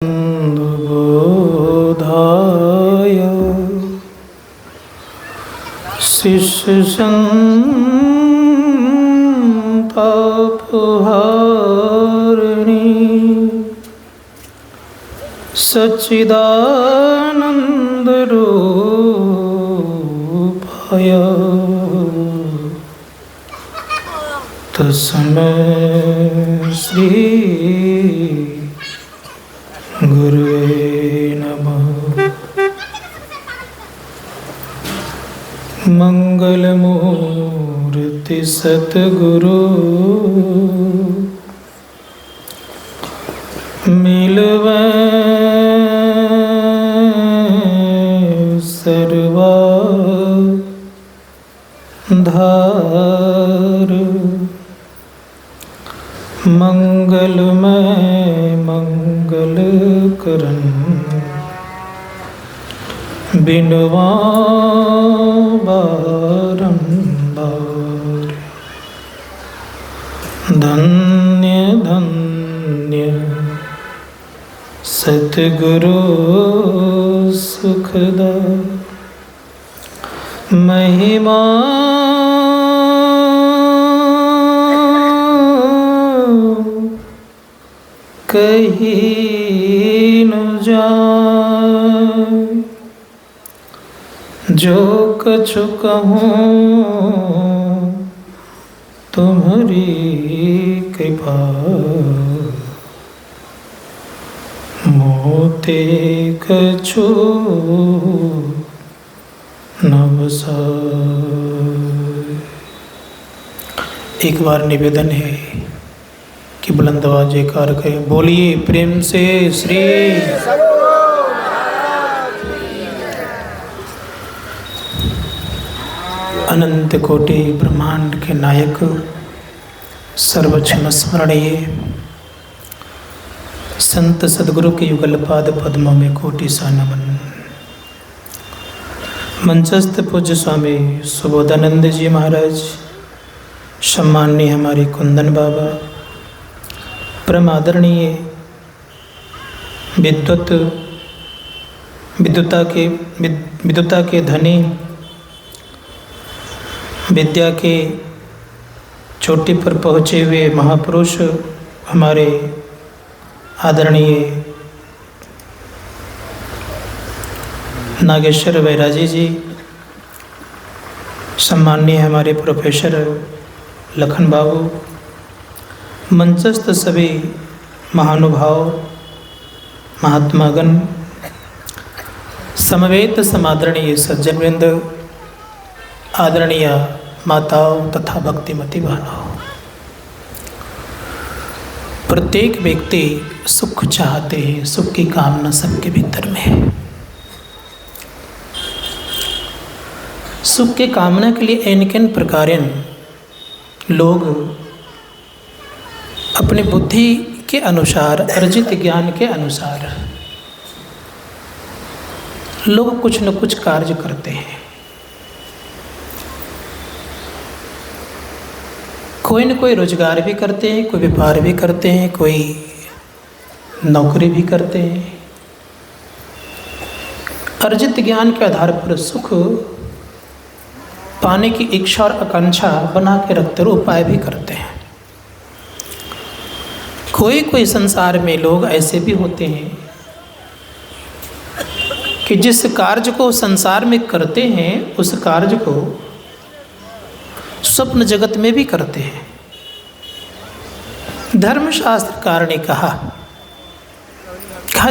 बोधाय शिष्यसंतापहारिणी सच्चिदानन्दरूपाय तस्मै श्री गुरुवे नमः। मंगलमूर्ति सतगुरु मिलवै सर्वा धार मंगलमय मंगल करन बिनवा बारंबार। धन्य धन्य सतगुरु सुखदा महिमा कहीं न जाए। जो कछु कहूँ तुम्हारी कृपा मोते कछु न बसाए। एक बार निवेदन है कि बुलंद आवाज जयकार करें। बोलिए प्रेम से श्री अनंत कोटि ब्रह्मांड के नायक सर्वक्षम स्मरणीय संत सदगुरु के युगल पाद पद्मों में कोटि सा नमन। मंचस्थ पूज्य स्वामी सुबोधानंद जी महाराज, सम्माननीय हमारे कुंदन बाबा, परम आदरणीय विद्वता के धनी, विद्या के चोटी पर पहुँचे हुए महापुरुष हमारे आदरणीय नागेश्वर वैराजी जी, सम्माननीय हमारे प्रोफेसर लखन बाबू, मंचस्थ सभी महानुभाव, महात्मागण, समवेत समादरणीय सज्जनवृंद, आदरणीय माताओं तथा भक्तिमती बहनों। प्रत्येक व्यक्ति सुख चाहते हैं, सुख की कामना सबके भीतर में है। सुख के कामना के लिए अनेक प्रकार लोग अपनी बुद्धि के अनुसार, अर्जित ज्ञान के अनुसार लोग कुछ न कुछ कार्य करते हैं। कोई न कोई रोजगार भी करते हैं, कोई व्यापार भी करते हैं, कोई नौकरी भी करते हैं। अर्जित ज्ञान के आधार पर सुख पाने की इच्छा और आकांक्षा बना के रखते हुए उपाय भी करते हैं। कोई कोई संसार में लोग ऐसे भी होते हैं कि जिस कार्य को संसार में करते हैं उस कार्य को स्वप्न जगत में भी करते हैं। धर्मशास्त्रकार ने कहा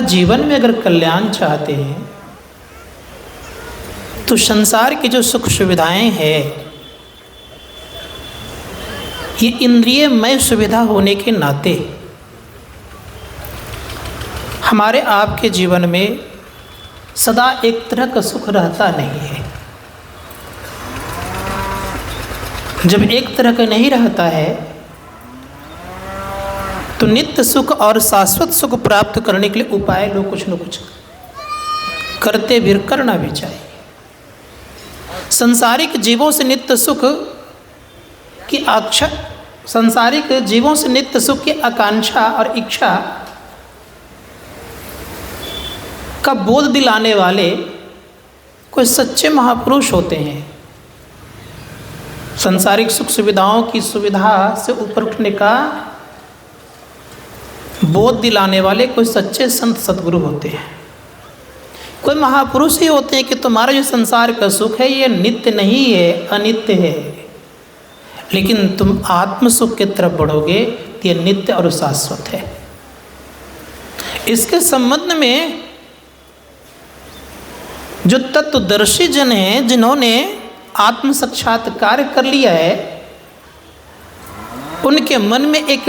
जीवन में अगर कल्याण चाहते हैं तो संसार की जो सुख सुविधाएं हैं ये इंद्रियमय सुविधा होने के नाते हमारे आपके जीवन में सदा एक तरह का सुख रहता नहीं है। जब एक तरह का नहीं रहता है तो नित्य सुख और शाश्वत सुख प्राप्त करने के लिए उपाय लोग कुछ न कुछ करते भी, करना भी चाहिए। संसारिक जीवों से नित्य सुख की सांसारिक जीवों से नित्य सुख की आकांक्षा और इच्छा का बोध दिलाने वाले कोई सच्चे महापुरुष होते हैं। संसारिक सुख सुविधाओं की सुविधा से ऊपर उठने का बोध दिलाने वाले कोई सच्चे संत सद्गुरु होते हैं। कोई महापुरुष ही होते हैं कि तुम्हारा जो संसार का सुख है ये नित्य नहीं है, अनित्य है, लेकिन तुम आत्म सुख की तरफ बढ़ोगे तो ये नित्य और शाश्वत है। इसके संबंध में जो तत्वदर्शी जन हैं, जिन्होंने आत्म साक्षात्कार कर लिया है, उनके मन में एक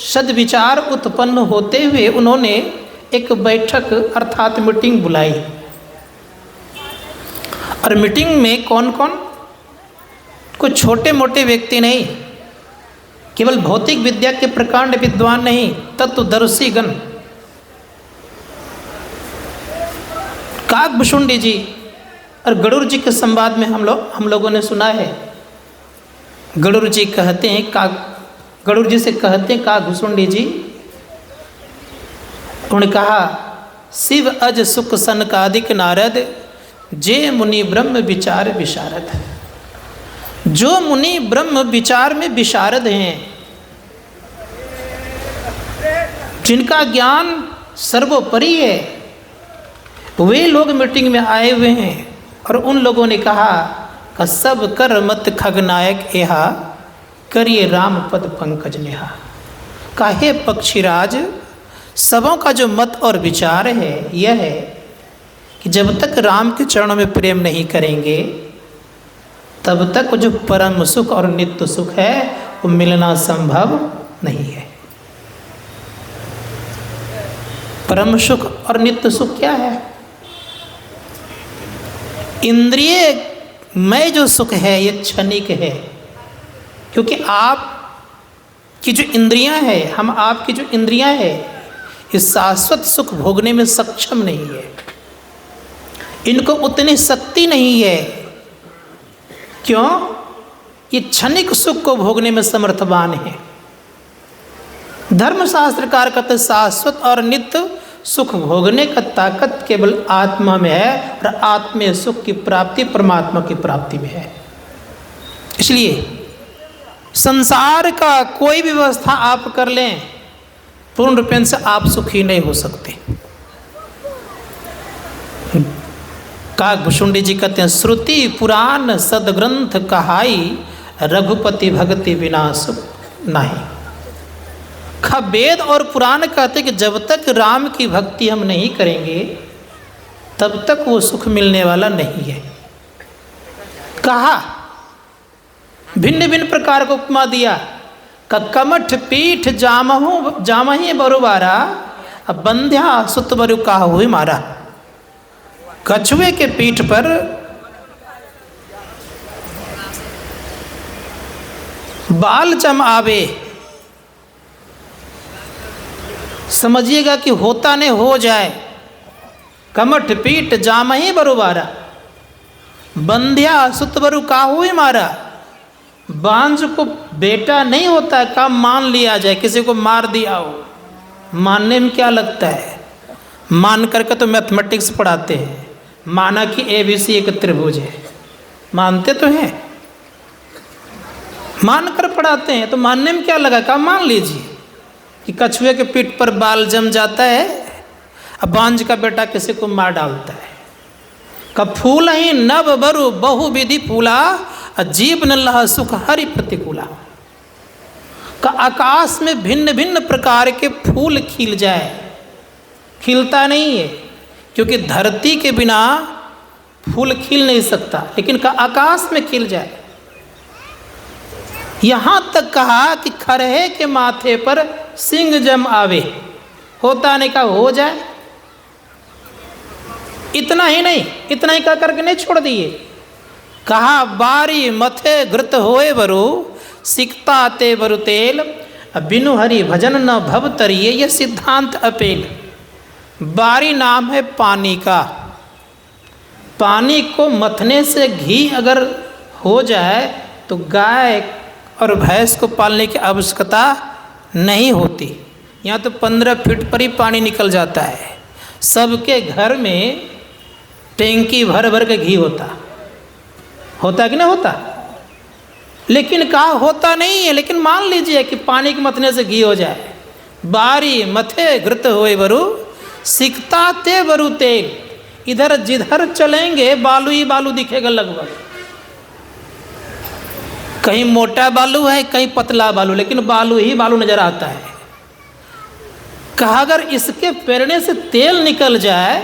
सद्विचार उत्पन्न होते हुए उन्होंने एक बैठक अर्थात मीटिंग बुलाई। और मीटिंग में कौन कौन? कोई छोटे मोटे व्यक्ति नहीं, केवल भौतिक विद्या के प्रकांड विद्वान नहीं, तत्वदर्शी गण। काकभुशुंडी जी और गरुड़ जी के संवाद में हम लोगों ने सुना है। गरुड़ जी कहते हैं, गरुड़ जी से कहते हैं काकभुशुंडी जी, उन्होंने कहा, शिव अज सुख सनकादिक नारद, जे मुनि ब्रह्म विचार विशारद। जो मुनि ब्रह्म विचार में विशारद हैं, जिनका ज्ञान सर्वोपरि है, वे लोग मीटिंग में आए हुए हैं। और उन लोगों ने कहा कि सब कर मत खगनायक एहा, करिए राम पद पंकज नेहा। काहे पक्षीराज, सबों का जो मत और विचार है यह है कि जब तक राम के चरणों में प्रेम नहीं करेंगे तब तक जो परम सुख और नित्य सुख है वो मिलना संभव नहीं है। परम सुख और नित्य सुख क्या है? इंद्रिय में जो सुख है ये क्षणिक है, क्योंकि आप की जो इंद्रियां हैं, हम आपकी जो इंद्रियां हैं, इस शाश्वत सुख भोगने में सक्षम नहीं है। इनको उतनी शक्ति नहीं है। क्यों? ये क्षणिक सुख को भोगने में समर्थवान है। धर्मशास्त्रकार कहते शाश्वत और नित्य सुख भोगने का ताकत केवल आत्मा में है और आत्मीय सुख की प्राप्ति परमात्मा की प्राप्ति में है। इसलिए संसार का कोई भी व्यवस्था आप कर लें, पूर्ण रूपेण से आप सुखी नहीं हो सकते। काकभुशुंडी जी कहते हैं, श्रुति पुराण सदग्रंथ कहाई, रघुपति भक्ति बिना सुख नहीं। वेद और पुराण कहते हैं कि जब तक राम की भक्ति हम नहीं करेंगे तब तक वो सुख मिलने वाला नहीं है। कहा भिन्न भिन्न प्रकार को उपमा दिया। कमठ पीठ जामही बरुबारा, बंध्या सुत बरु काहू ही मारा। कछुए के पीठ पर बाल जम आवे, समझिएगा कि होता नहीं हो जाए। कमठ पीठ जामही बरुबारा, बंध्या सुत बरु काहू ही मारा। बांझ को बेटा नहीं होता है, काम मान लिया जाए, किसी को मार दिया हो, मानने में क्या लगता है? मान करके तो मैथमेटिक्स पढ़ाते हैं, माना कि ABC एक त्रिभुज है, मानते तो हैं, मान कर पढ़ाते हैं, तो मानने में क्या लगा? काम मान लीजिए कि कछुए के पीठ पर बाल जम जाता है, अब बांझ का बेटा किसी को मार डालता है। कब फूल ही नव बरु बहु विधि फूला, अजीब न लह सुख हरि प्रतिकूला। का आकाश में भिन्न भिन्न प्रकार के फूल खिल जाए, खिलता नहीं है, क्योंकि धरती के बिना फूल खिल नहीं सकता, लेकिन का आकाश में खिल जाए। यहाँ तक कहा कि खरहे के माथे पर सिंह जम आवे, होता नहीं का हो जाए। इतना ही नहीं, इतना ही कह करके नहीं छोड़ दिए। कहा बारी मथे घृत होए बरु, सिकता ते बरु तेल, बिनु हरि भजन न भव तरिये, यह सिद्धांत अपेल। बारी नाम है पानी का। पानी को मथने से घी अगर हो जाए तो गाय और भैंस को पालने की आवश्यकता नहीं होती। यहाँ तो 15 फीट पर ही पानी निकल जाता है। सबके घर में टैंकी भर भर के घी होता कि नहीं होता? लेकिन कहा होता नहीं है। लेकिन मान लीजिए कि पानी के मथने से घी हो जाए। बारी मथे घृत होए बरु सिकता ते बरु तेल। इधर जिधर चलेंगे बालू ही बालू दिखेगा लगभग। कहीं मोटा बालू है, कहीं पतला बालू, लेकिन बालू ही बालू नजर आता है। कहा अगर इसके पेरने से तेल निकल जाए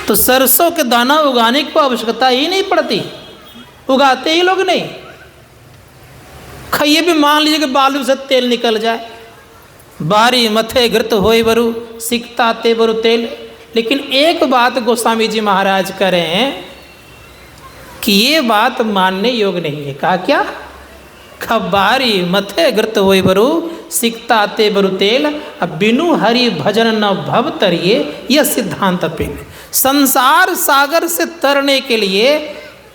तो सरसों के दाना उगाने की आवश्यकता ही नहीं पड़ती, उगाते ही लोग नहीं। ये भी मान लीजिए कि बालू से तेल निकल जाए। बारी मथे घृत होए बरु सिकता ते बरु तेल। लेकिन एक बात गोस्वामी जी महाराज करें कि ये बात मानने योग्य नहीं है। कहा क्या? खबारी मथे घृत होए बरु सिकता ते बरु तेल, अब बिनु हरि भजन न भव तरिए। यह सिद्धांत पेल। संसार सागर से तरने के लिए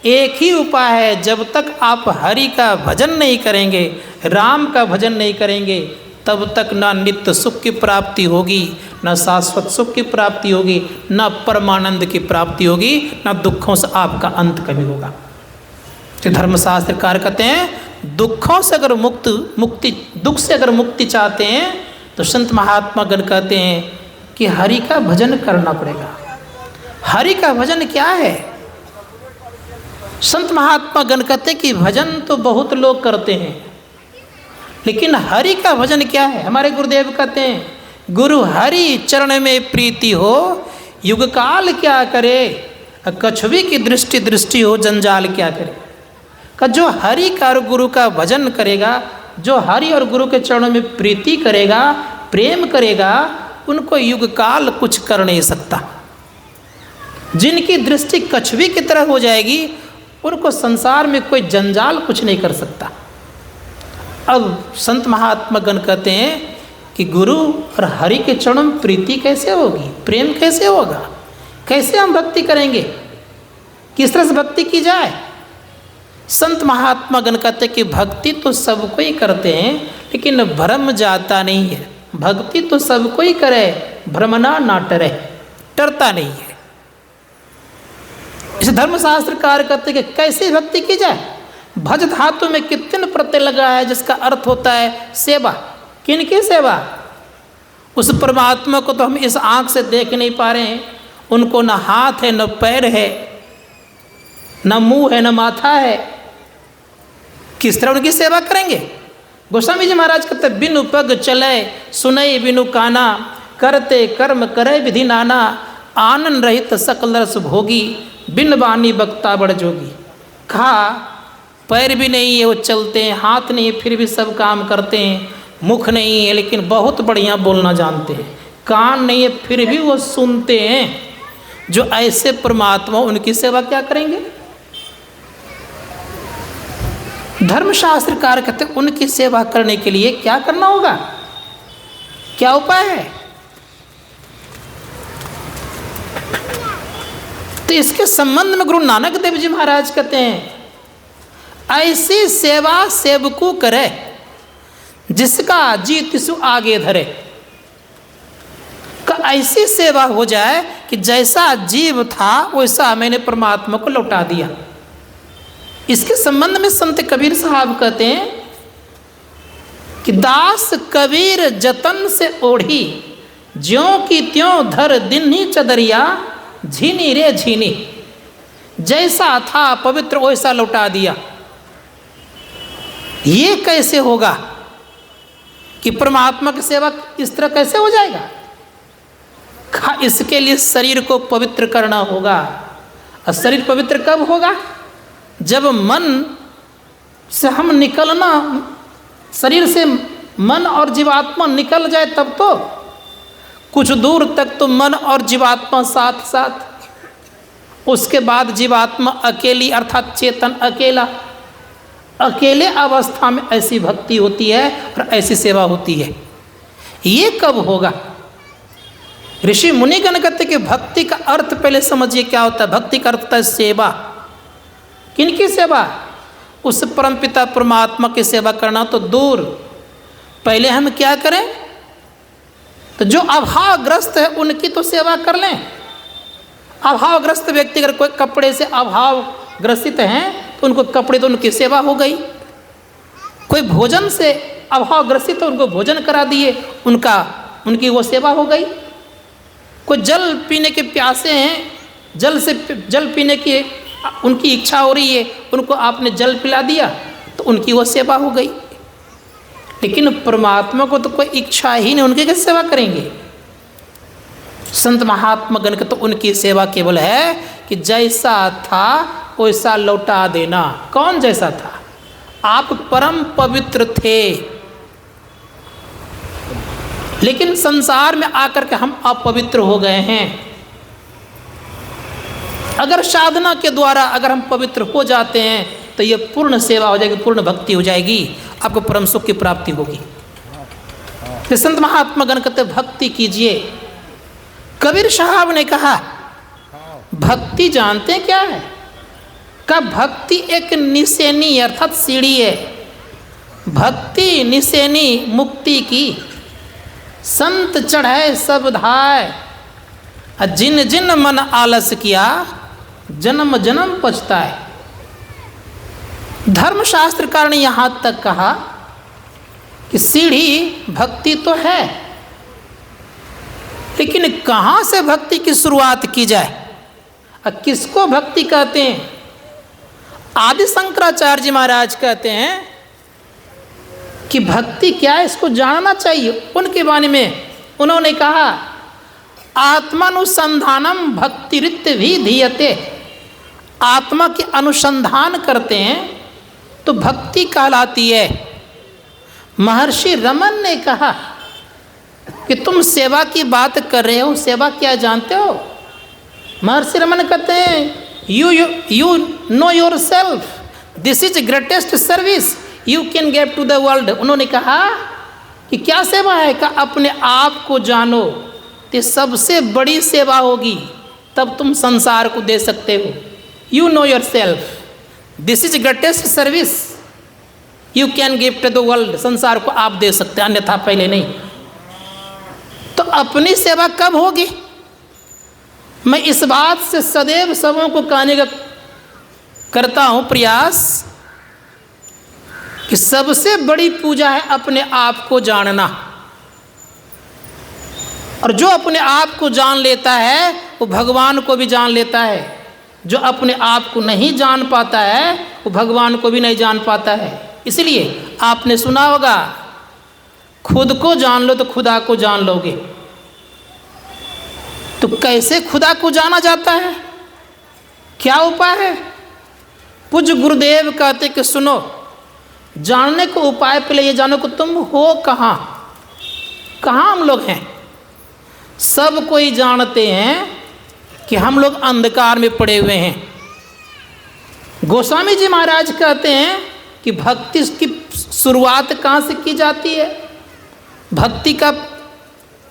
एक ही उपाय है। जब तक आप हरि का भजन नहीं करेंगे, राम का भजन नहीं करेंगे, तब तक न नित्य सुख की प्राप्ति होगी, न शाश्वत सुख की प्राप्ति होगी, न परमानंद की प्राप्ति होगी, न दुखों से आपका अंत कभी होगा। तो धर्मशास्त्रकार कहते हैं दुखों से अगर मुक्ति दुख से अगर मुक्ति चाहते हैं तो संत महात्मा गण कहते हैं कि हरि का भजन करना पड़ेगा। हरि का भजन क्या है? संत महात्मा गण कहते हैं कि भजन तो बहुत लोग करते हैं, लेकिन हरि का भजन क्या है? हमारे गुरुदेव कहते हैं गुरु हरि चरण में प्रीति हो, युग काल क्या करे, कछुवी की दृष्टि हो, जंजाल क्या करे। का जो हरि का और गुरु का भजन करेगा, जो हरि और गुरु के चरणों में प्रीति करेगा, प्रेम करेगा, उनको युग काल कुछ कर नहीं सकता। जिनकी दृष्टि कछुवी की तरह हो जाएगी, उनको संसार में कोई जंजाल कुछ नहीं कर सकता। अब संत महात्मा गण कहते हैं कि गुरु और हरि के चरणों में प्रीति कैसे होगी, प्रेम कैसे होगा, कैसे हम भक्ति करेंगे, किस तरह से भक्ति की जाए? संत महात्मा गण कहते हैं कि भक्ति तो सबको ही करते हैं, लेकिन भ्रम जाता नहीं है। भक्ति तो सबको ही करे, भ्रमना ना टरे, डरता नहीं है। इस धर्मशास्त्रकार कहते हैं कि कैसे भक्ति की जाए? भज धातु में कितने प्रत्यय लगा है जिसका अर्थ होता है सेवा। किनकी सेवा? उस परमात्मा को तो हम इस आँख से देख नहीं पा रहे हैं। उनको न हाथ है, न पैर है, न मुंह है, न माथा है। किस तरह उनकी सेवा करेंगे? गोस्वामी जी महाराज कहते बिनु पग चले सुनई बिनु काना, करते कर्म करे विधि नाना, आनंद रहित सकल रस भोगी, बिन बानी बक्ता बड़ जोगी। कहा पैर भी नहीं है, वो चलते हैं, हाथ नहीं है, फिर भी सब काम करते हैं, मुख नहीं है लेकिन बहुत बढ़िया बोलना जानते हैं, कान नहीं है फिर भी वो सुनते हैं। जो ऐसे परमात्मा, उनकी सेवा क्या करेंगे? धर्मशास्त्रकार कहते हैं उनकी सेवा करने के लिए क्या करना होगा, क्या उपाय है? तो इसके संबंध में गुरु नानक देव जी महाराज कहते हैं ऐसी सेवा सेवकू करे, जिसका जी तिसु आगे धरे। का ऐसी सेवा हो जाए कि जैसा जीव था वैसा मैंने परमात्मा को लौटा दिया। इसके संबंध में संत कबीर साहब कहते हैं कि दास कबीर जतन से ओढ़ी, ज्यों की त्यों धर दिन ही चदरिया, झीनी रे झीनी। जैसा था पवित्र वैसा लौटा दिया। ये कैसे होगा कि परमात्मा की सेवा इस तरह कैसे हो जाएगा? इसके लिए शरीर को पवित्र करना होगा। और शरीर पवित्र कब होगा? जब मन से हम निकलना, शरीर से मन और जीवात्मा निकल जाए तब तो। कुछ दूर तक तो मन और जीवात्मा साथ साथ, उसके बाद जीवात्मा अकेली अर्थात चेतन अकेला। अकेले अवस्था में ऐसी भक्ति होती है और ऐसी सेवा होती है। ये कब होगा? ऋषि मुनिगण कहते कि भक्ति का अर्थ पहले समझिए क्या होता है। भक्ति का अर्थ होता है सेवा। किनकी सेवा? उस परमपिता परमात्मा की सेवा करना तो दूर, पहले हम क्या करें? तो जो अभावग्रस्त है उनकी तो सेवा कर लें। अभावग्रस्त व्यक्ति अगर कोई कपड़े से अभावग्रसित हैं तो उनको कपड़े, तो उनकी सेवा हो गई। कोई भोजन से अभावग्रसित है, उनको भोजन करा दिए, उनकी वो सेवा हो गई। कोई जल पीने के प्यासे हैं, जल पीने की उनकी इच्छा हो रही है, उनको आपने जल पिला दिया तो उनकी वो सेवा हो गई। लेकिन परमात्मा को तो कोई इच्छा ही नहीं, उनकी कैसे सेवा करेंगे? संत महात्मा गण के तो उनकी सेवा केवल है कि जैसा था वैसा लौटा देना। कौन जैसा था? आप परम पवित्र थे, लेकिन संसार में आकर के हम अपवित्र हो गए हैं। अगर साधना के द्वारा अगर हम पवित्र हो जाते हैं तो ये पूर्ण सेवा हो जाएगी, पूर्ण भक्ति हो जाएगी, आपको परम सुख की प्राप्ति होगी। तो संत महात्मा गण कहते भक्ति कीजिए। कबीर साहब ने कहा भक्ति जानते हैं क्या है? का भक्ति एक निशानी अर्थात सीढ़ी है। भक्ति निशानी मुक्ति की, संत चढ़े सब धाय, जिन जिन मन आलस किया जन्म जन्म पछताए। धर्मशास्त्रकार ने यहाँ तक कहा कि सीढ़ी भक्ति तो है, लेकिन कहाँ से भक्ति की शुरुआत की जाए और किसको भक्ति कहते हैं? आदि शंकराचार्य जी महाराज कहते हैं कि भक्ति क्या है इसको जानना चाहिए। उनके बारे में उन्होंने कहा आत्मानुसंधानम भक्तिरित्य भी धीयते। आत्मा के अनुसंधान करते हैं तो भक्ति कहलाती है। महर्षि रमन ने कहा कि तुम सेवा की बात कर रहे हो, सेवा क्या जानते हो? महर्षि रमन कहते हैं you know yourself, this is greatest service you can give to the world. उन्होंने कहा कि क्या सेवा है? का अपने आप को जानो, तो सबसे बड़ी सेवा होगी, तब तुम संसार को दे सकते हो। You know yourself, this is greatest service you can give to the world. संसार को आप दे सकते हैं, अन्यथा पहले नहीं। तो अपनी सेवा कब होगी? मैं इस बात से सदैव सबों को कहने का करता हूँ प्रयास कि सबसे बड़ी पूजा है अपने आप को जानना। और जो अपने आप को जान लेता है वो भगवान को भी जान लेता है। जो अपने आप को नहीं जान पाता है वो भगवान को भी नहीं जान पाता है। इसलिए आपने सुना होगा खुद को जान लो तो खुदा को जान लोगे। तो कैसे खुदा को जाना जाता है? क्या उपाय है? पूज्य गुरुदेव कहते कि सुनो, जानने को उपाय पहले ये जानो कि तुम हो कहाँ। कहाँ हम लोग हैं? सब कोई जानते हैं कि हम लोग अंधकार में पड़े हुए हैं। गोस्वामी जी महाराज कहते हैं कि भक्ति की शुरुआत कहाँ से की जाती है? भक्ति का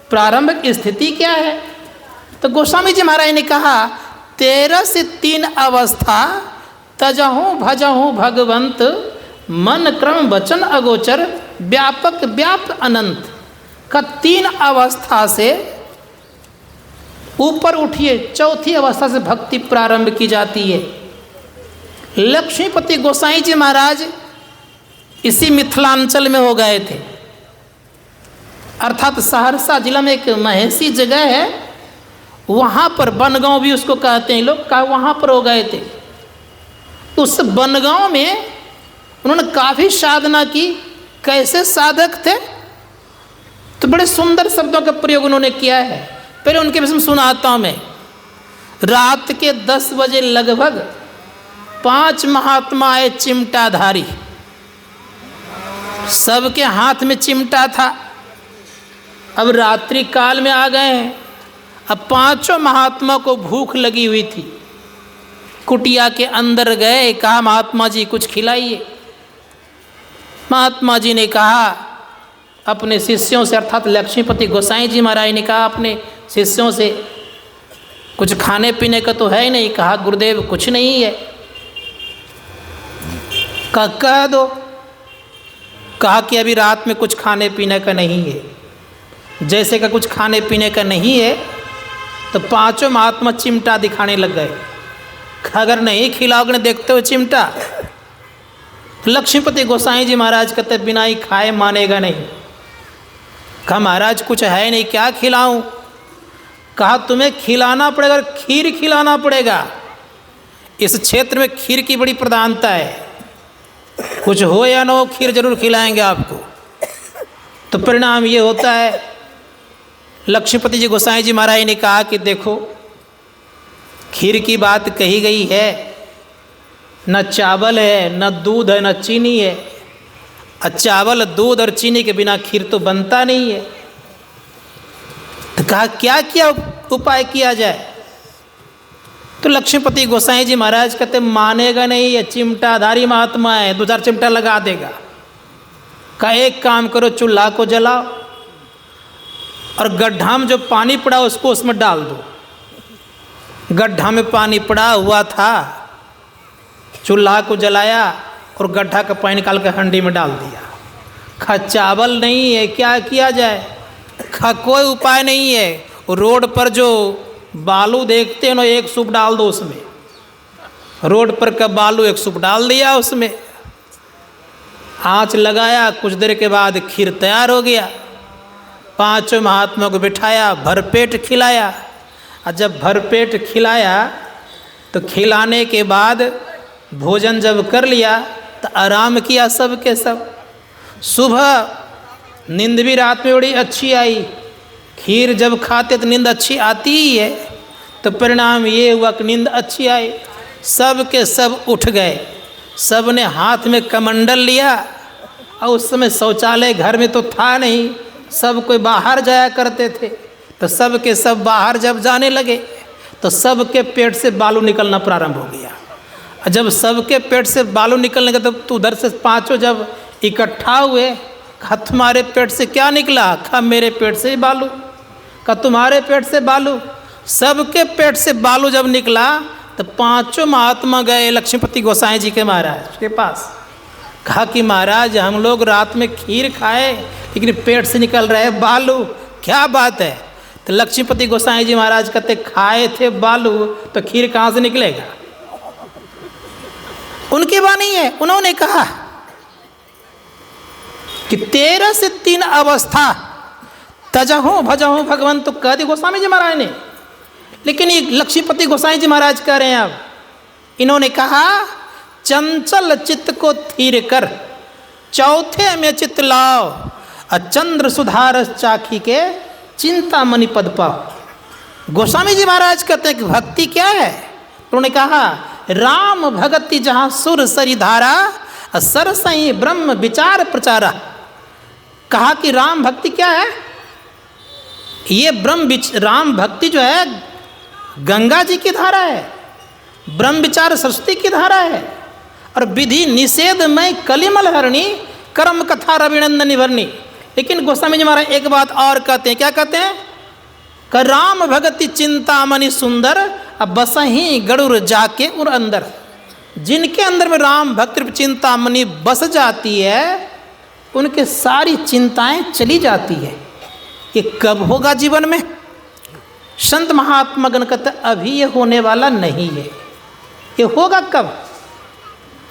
प्रारंभिक स्थिति क्या है? तो गोस्वामी जी महाराज ने कहा 13 से 3 अवस्था तजहूँ भजहूँ भगवंत, मन क्रम वचन अगोचर, व्यापक व्याप्त अनंत का 3 अवस्था से ऊपर उठिए। चौथी अवस्था से भक्ति प्रारंभ की जाती है। लक्ष्मीपति गोसाई जी महाराज इसी मिथिलांचल में हो गए थे, अर्थात सहरसा जिला में एक महेशी जगह है, वहाँ पर बनगांव भी उसको कहते हैं लोग, का वहाँ पर हो गए थे। उस बनगांव में उन्होंने काफ़ी साधना की। कैसे साधक थे? तो बड़े सुंदर शब्दों का प्रयोग उन्होंने किया है। पहले उनके विषय में सुनाता हूँ मैं। रात के 10 बजे लगभग 5 महात्मा आए चिमटाधारी, सबके हाथ में चिमटा था। अब रात्रि काल में आ गए हैं। अब 5 महात्मा को भूख लगी हुई थी। कुटिया के अंदर गए, कहा महात्मा जी कुछ खिलाइए। महात्मा जी ने कहा अपने शिष्यों से, अर्थात लक्ष्मीपति गोसाई जी महाराज ने कहा अपने शिष्यों से कुछ खाने पीने का तो है ही नहीं। कहा गुरुदेव कुछ नहीं है। कह दो। कहा कि अभी रात में कुछ खाने पीने का नहीं है। जैसे का कुछ खाने पीने का नहीं है, तो पांचों महात्मा चिमटा दिखाने लग गए। अगर नहीं खिलाओगे, देखते हो चिमटा। लक्ष्मीपति गोसाई जी महाराज कहते बिना ही खाए मानेगा नहीं। कहा महाराज कुछ है नहीं, क्या खिलाऊं? कहा तुम्हें खिलाना पड़ेगा, खीर खिलाना पड़ेगा। इस क्षेत्र में खीर की बड़ी प्रधानता है, कुछ हो या ना हो खीर जरूर खिलाएंगे आपको। तो परिणाम ये होता है, लक्ष्मीपति जी गोसाई जी महाराज ने कहा कि देखो खीर की बात कही गई है, न चावल है, न दूध है, न चीनी है। और चावल, दूध और चीनी के बिना खीर तो बनता नहीं है। तो कहा क्या क्या उपाय किया जाए? तो लक्ष्मीपति गोसाई जी महाराज कहते मानेगा नहीं, ये चिमटाधारी महात्मा है, 2-4 चिमटा लगा देगा। कहा एक काम करो, चूल्हा को जलाओ और गड्ढा में जो पानी पड़ा उसको उसमें डाल दो। गड्ढा में पानी पड़ा हुआ था, चूल्हा को जलाया और गड्ढा का पानी निकाल कर हंडी में डाल दिया। कहा चावल नहीं है, क्या किया जाए? कहा कोई उपाय नहीं है, रोड पर जो बालू देखते हो ना, एक सूप डाल दो उसमें। रोड पर का बालू एक सूप डाल दिया उसमें, आँच लगाया, कुछ देर के बाद खीर तैयार हो गया। पांचों महात्मा को बिठाया, भरपेट खिलाया। और जब भरपेट खिलाया तो खिलाने के बाद भोजन जब कर लिया तो आराम किया सब के सब। सुबह नींद भी रात में बड़ी अच्छी आई। खीर जब खाते तो नींद अच्छी आती ही है, तो परिणाम ये हुआ कि नींद अच्छी आई। सब के सब उठ गए, सब ने हाथ में कमंडल लिया। और उस समय शौचालय घर में तो था नहीं, सब कोई बाहर जाया करते थे। तो सब के सब बाहर जब जाने लगे तो सब के पेट से बालू निकलना प्रारंभ हो गया। और जब सबके पेट से बालू निकलने का, तब तो उधर से पांचों जब इकट्ठा हुए, कहा तुम्हारे पेट से क्या निकला? कहा मेरे पेट से ही बालू। कहा तुम्हारे पेट से बालू? सबके पेट से बालू जब निकला तो पांचों महात्मा गए लक्ष्मीपति गोसाई जी के महाराज के पास। कहा कि महाराज हम लोग रात में खीर खाए लेकिन पेट से निकल रहे बालू, क्या बात है? तो लक्ष्मीपति गोसाई जी महाराज कहते खाए थे बालू तो खीर कहाँ से निकलेगा? उनकी वाणी है, उन्होंने कहा कि 13 से 3 अवस्था तजहो भजहो भगवंत, तो कह दी गोस्वामी जी महाराज ने। लेकिन ये लक्ष्मीपति गोसाई जी महाराज कह रहे हैं, अब इन्होंने कहा चंचल चित्त को थीर कर चौथे में चित्त लाओ, चंद्र सुधारस चाखी के चिंता मणि पद पाओ। गोस्वामी जी महाराज कहते हैं कि भक्ति क्या है? उन्होंने कहा राम भगति जहाँ सुर सरी धारा, सरसई ब्रह्म विचार प्रचारा। कहा कि राम भक्ति क्या है? ये राम भक्ति जो है गंगा जी की धारा है, ब्रह्म विचार सरस्वती की धारा है, और विधि निषेध में कलिमल हरणी, कर्म कथा रविनंदनी भरणी। लेकिन गोस्वामी जी महाराज एक बात और कहते हैं, क्या कहते हैं? कि राम भगति चिंतामणि सुंदर, अब बसही गरुड़ जाके उर अंदर। जिनके अंदर में राम भक्ति चिंतामणि बस जाती है, उनके सारी चिंताएं चली जाती है। ये कब होगा जीवन में? संत महात्मा गण कहते अभी ये होने वाला नहीं है। ये होगा कब?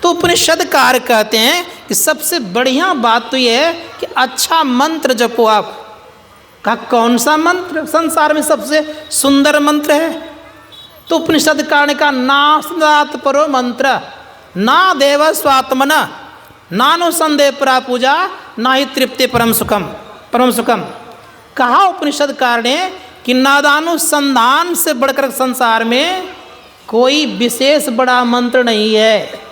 तो उपनिषद कार कहते हैं कि सबसे बढ़िया बात तो ये है कि अच्छा मंत्र जपो आप। कहा कौन सा मंत्र संसार में सबसे सुंदर मंत्र है? तो उपनिषद कार का नास्तात् परो मंत्र, ना देव स्वात्मना, नानु संदेह परा पूजा, ना ही तृप्ति परम सुखम। कहा उपनिषद कार ने कि नादानुसंधान से बढ़कर संसार में कोई विशेष बड़ा मंत्र नहीं है।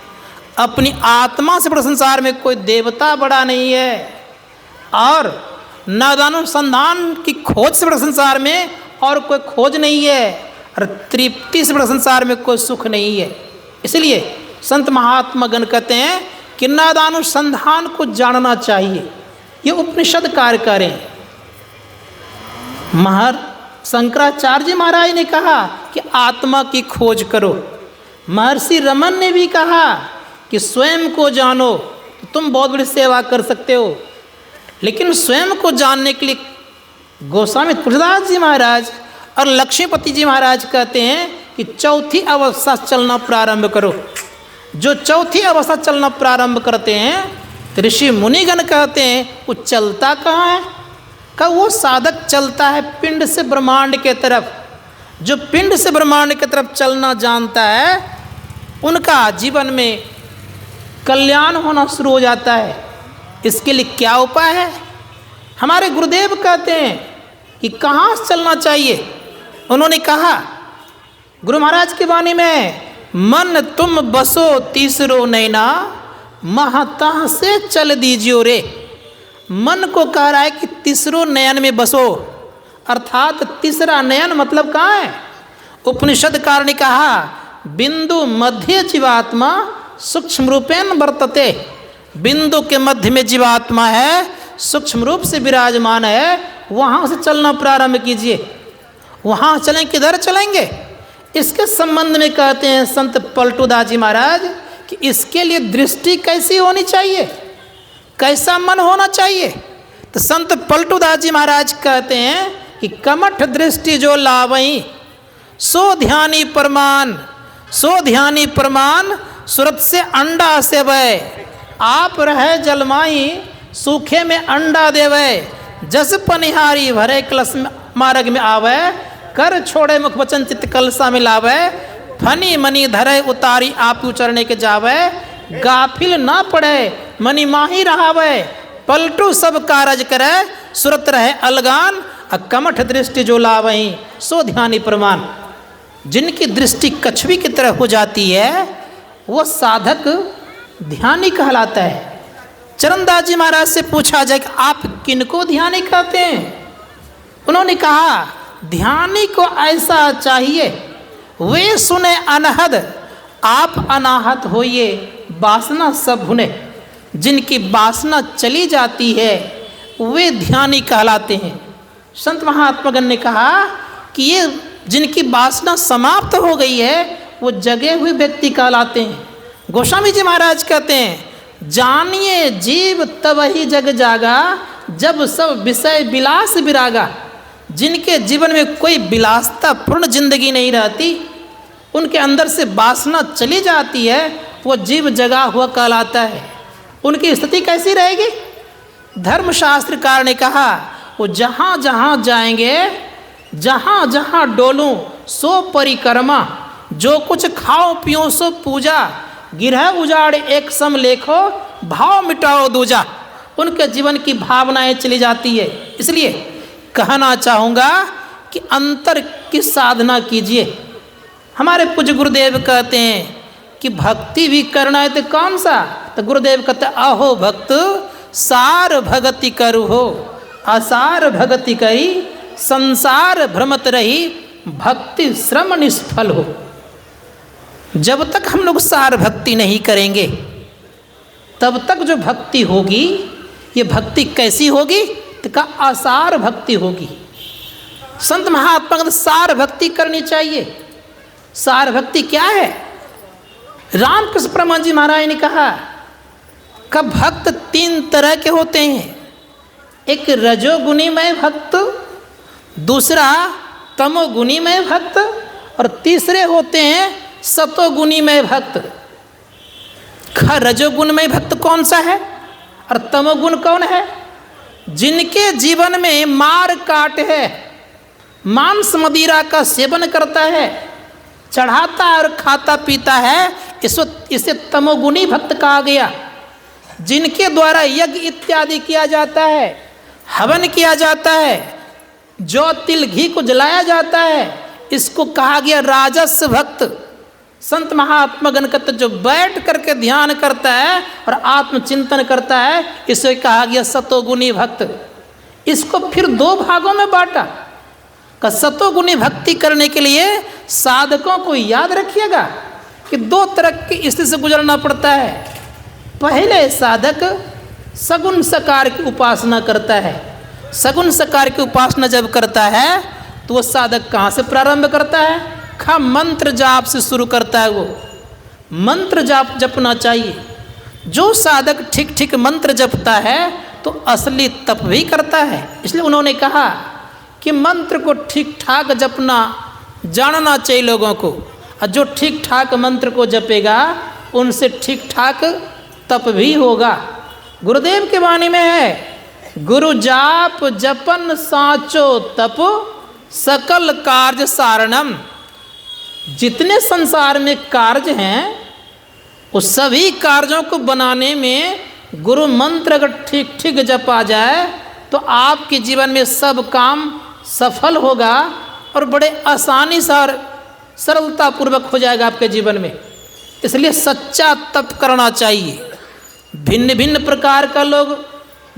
अपनी आत्मा से बड़ा संसार में कोई देवता बड़ा नहीं है, और नादानुसंधान की खोज से बड़ा संसार में और कोई खोज नहीं है, और तृप्ति से बड़ा संसार में कोई सुख नहीं है। इसलिए संत महात्मा गण कहते हैं कि नादानुसंधान को जानना चाहिए। ये उपनिषद कार्य करें। शंकराचार्य जी महाराज ने कहा कि आत्मा की खोज करो। महर्षि रमन ने भी कहा कि स्वयं को जानो तो तुम बहुत बड़ी सेवा कर सकते हो। लेकिन स्वयं को जानने के लिए गोस्वामी तुलसीदास जी महाराज और लक्ष्मीपति जी महाराज कहते हैं कि चौथी अवस्था चलना प्रारंभ करो। जो चौथी अवस्था चलना प्रारंभ करते हैं तो ऋषि मुनिगण कहते हैं वो चलता कहाँ है? का वो साधक चलता है पिंड से ब्रह्मांड के तरफ। जो पिंड से ब्रह्मांड की तरफ चलना जानता है उनका जीवन में कल्याण होना शुरू हो जाता है। इसके लिए क्या उपाय है? हमारे गुरुदेव कहते हैं कि कहाँ से चलना चाहिए। उन्होंने कहा गुरु महाराज की वाणी में, मन तुम बसो तीसरो नैना, महता से चल दीजियो रे। मन को कह रहा है कि तीसरो नयन में बसो, अर्थात तीसरा नयन मतलब कहाँ है? उपनिषदकार ने कहा बिंदु मध्य जीवात्मा सूक्ष्म रूपेण वर्तते। बिंदु के मध्य में जीवात्मा है, सूक्ष्म रूप से विराजमान है, वहाँ से चलना प्रारंभ कीजिए। वहाँ चलें, किधर चलेंगे? इसके संबंध में कहते हैं संत पलटूदास जी महाराज कि इसके लिए दृष्टि कैसी होनी चाहिए, कैसा मन होना चाहिए। तो संत पलटूदास जी महाराज कहते हैं कि कमठ दृष्टि जो लावई, सो ध्यानी प्रमाण, सो ध्यानी प्रमाण, सूरत से अंडा से वै। आप रहे जलमाई, सूखे में अंडा देवे, जस पनिहारी भरे कलश मार्ग में आवे, कर छोड़े मुख वचन चित्त कलसा में लावे, फनी मनी धरे उतारी आप उचरने के जावे, गाफिल ना पड़े मनी माही रहावे, पलटू सब कारज करे, सुरत रहे अलगान, कमठ दृष्टि जो लावही, सो ध्यानी प्रमाण। जिनकी दृष्टि कछुई की तरह हो जाती है वो साधक ध्यानी कहलाता है। चरणदास जी महाराज से पूछा जाए कि आप किनको ध्यानी कहते हैं? उन्होंने कहा ध्यानी को ऐसा चाहिए, वे सुने अनहद, आप अनाहत होइए, वासना सब भुने। जिनकी वासना चली जाती है वे ध्यानी कहलाते हैं। संत महात्मागण ने कहा कि ये जिनकी वासना समाप्त हो गई है वो जगे हुए व्यक्ति कहलाते हैं। गोस्वामी जी महाराज कहते हैं जानिए जीव तब ही जग जागा, जब सब विषय विलास विरागा। जिनके जीवन में कोई विलासता पूर्ण जिंदगी नहीं रहती, उनके अंदर से वासना चली जाती है, वो जीव जगा हुआ कहलाता है। उनकी स्थिति कैसी रहेगी? धर्मशास्त्रकार ने कहा वो जहाँ जहाँ जाएंगे, जहाँ जहाँ डोलूं सो परिक्रमा, जो कुछ खाओ पियो सो पूजा, गिरह उजाड़ एक सम लेखो, भाव मिटाओ दूजा। उनके जीवन की भावनाएं चली जाती है। इसलिए कहना चाहूँगा कि अंतर की साधना कीजिए। हमारे पूज्य गुरुदेव कहते हैं कि भक्ति भी करना है तो कौन सा? तो गुरुदेव कहते अहो भक्त सार भगति करु हो, असार भगति करी संसार भ्रमत रही, भक्ति श्रम निष्फल हो। जब तक हम लोग सार भक्ति नहीं करेंगे तब तक जो भक्ति होगी ये भक्ति कैसी होगी? तो का असार भक्ति होगी। संत महात्मा का सार भक्ति करनी चाहिए। सार भक्ति क्या है? रामकृष्ण परमहंस जी महाराज ने कहा कि भक्त तीन तरह के होते हैं। एक रजोगुणीमय भक्त, दूसरा तमोगुणीमय भक्त और तीसरे होते हैं सतोगुणीमय भक्त। रजोगुणमय भक्त कौन सा है और तमोगुण कौन है? जिनके जीवन में मार काट है, मांस मदिरा का सेवन करता है, चढ़ाता और खाता पीता है, इसे तमोगुणी भक्त कहा गया। जिनके द्वारा यज्ञ इत्यादि किया जाता है, हवन किया जाता है, जौ तिल घी को जलाया जाता है, इसको कहा गया राजस भक्त। संत महात्मागण का जो बैठ करके ध्यान करता है और आत्मचिंतन करता है, इसे कहा गया सतोगुणी भक्त। इसको फिर दो भागों में बांटा का सतोगुणी भक्ति करने के लिए साधकों को याद रखिएगा कि दो तरह की स्थिति से गुजरना पड़ता है। पहले साधक सगुण सकार की उपासना करता है। सगुण सकार की उपासना जब करता है तो वो साधक कहाँ से प्रारंभ करता है? मंत्र जाप से शुरू करता है। वो मंत्र जाप जपना चाहिए। जो साधक ठीक ठीक मंत्र जपता है तो असली तप भी करता है। इसलिए उन्होंने कहा कि मंत्र को ठीक ठाक जपना जानना चाहिए लोगों को, और जो ठीक ठाक मंत्र को जपेगा उनसे ठीक ठाक तप भी होगा। गुरुदेव के वाणी में है, गुरु जाप जपन साचो तप सकल कार्य सारणम। जितने संसार में कार्य हैं उस सभी कार्यों को बनाने में गुरु मंत्र अगर ठीक ठीक जपा जाए तो आपके जीवन में सब काम सफल होगा और बड़े आसानी से और सरलता पूर्वक हो जाएगा आपके जीवन में। इसलिए सच्चा तप करना चाहिए। भिन्न भिन्न प्रकार का लोग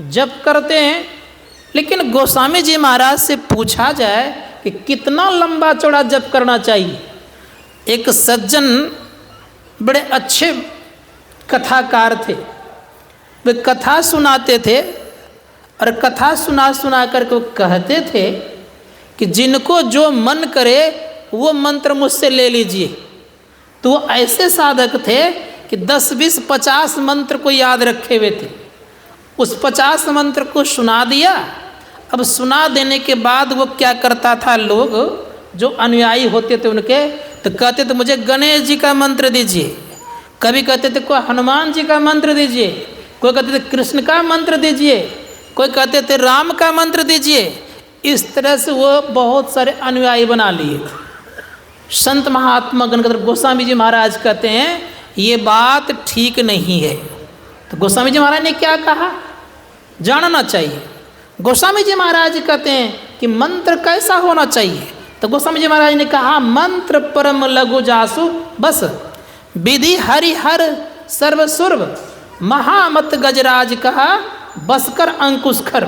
जप करते हैं, लेकिन गोस्वामी जी महाराज से पूछा जाए कि कितना लंबा चौड़ा जप करना चाहिए। एक सज्जन बड़े अच्छे कथाकार थे, वे कथा सुनाते थे और कथा सुना सुना करके वो कहते थे कि जिनको जो मन करे वो मंत्र मुझसे ले लीजिए। तो वो ऐसे साधक थे कि 10, 20, 50 मंत्र को याद रखे हुए थे। उस 50 मंत्र को सुना दिया। अब सुना देने के बाद वो क्या करता था, लोग जो अनुयायी होते थे उनके, तो कहते थे मुझे गणेश जी का मंत्र दीजिए, कभी कहते थे कोई हनुमान जी का मंत्र दीजिए, कोई कहते थे कृष्ण का मंत्र दीजिए, कोई कहते थे राम का मंत्र दीजिए। इस तरह से वो बहुत सारे अनुयायी बना लिए। संत महात्मा गणगदर गोस्वामी जी महाराज कहते हैं ये बात ठीक नहीं है। तो गोस्वामी जी महाराज ने क्या कहा, जानना चाहिए। गोस्वामी जी महाराज कहते हैं कि मंत्र कैसा होना चाहिए। तो गोस्वामी जी महाराज ने कहा मंत्र परम लघु जासु बस विधि हरिहर सर्वसुर्व महामत गजराज कहा बसकर अंकुश खर।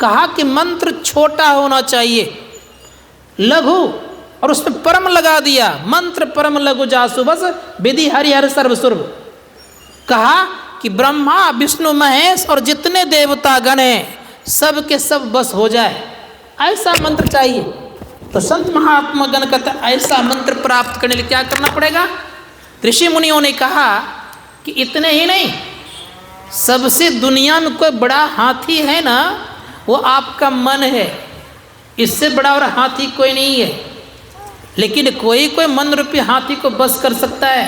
कहा कि मंत्र छोटा होना चाहिए, लघु, और उसमें परम लगा दिया, मंत्र परम लघु जासु बस विधि हरिहर सर्वसुर्व। कहा कि ब्रह्मा विष्णु महेश और जितने देवता गण हैं सब के सब बस हो जाए, ऐसा मंत्र चाहिए। तो संत महात्मा गण कहते ऐसा मंत्र प्राप्त करने के लिए क्या करना पड़ेगा। ऋषि मुनियों ने कहा कि इतने ही नहीं, सबसे दुनिया में कोई बड़ा हाथी है ना, वो आपका मन है। इससे बड़ा और हाथी कोई नहीं है, लेकिन कोई कोई मन रूपी हाथी को बस कर सकता है।